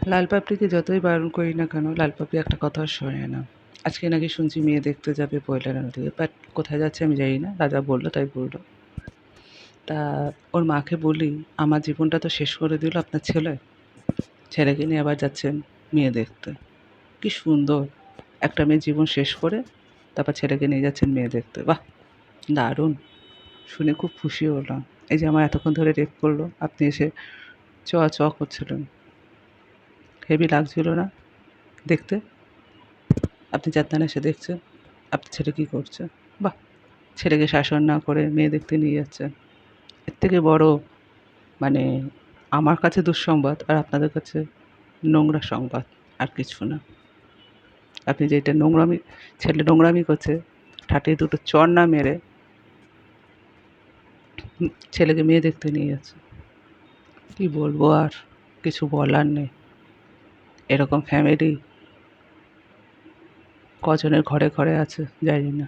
লাল পাপড়িকে যতই বারণ করি না কেন, লাল পাপড়ি একটা কথাও শোনে না। আজকে নাকি শুনছি মেয়ে দেখতে যাবে পয়লা নদীতে, বাট কোথায় যাচ্ছে আমি জানি না। দাদা বললো তাই বললো। তা ওর মাকে বলি, আমার জীবনটা তো শেষ করে দিল আপনার ছেলে। ছেলেকে নিয়ে আবার যাচ্ছেন মেয়ে দেখতে। কি সুন্দর! একটা মেয়ের জীবন শেষ করে তারপর ছেলেকে নিয়ে যাচ্ছেন মেয়ে দেখতে। বাহ! দারুণ! শুনে খুব খুশি হলাম। এই যে আমার এতক্ষণ ধরে রেট করলো, আপনি এসে চ করছিলেন। হেভি লাগছিল না দেখতে? আপনি যাত্রান এসে দেখছেন, আপনার ছেলে কী করছে। বাহ! ছেলেকে শাসন না করে মেয়ে দেখতে নিয়ে যাচ্ছেন। এর থেকে বড় মানে আমার কাছে দুঃসংবাদ আর আপনাদের কাছে নোংরা সংবাদ, আর কিছু না। আপনি যে এটা নোংরামি, ছেলে নোংরামি করছে, ঠাটে দুটো চড় না মেরে ছেলেকে মেয়ে দেখতে নিয়ে যাচ্ছে। কী বলবো আর? কিছু বলার নেই। এরকম ফ্যামিলি কজনের ঘরে ঘরে আছে জানি না।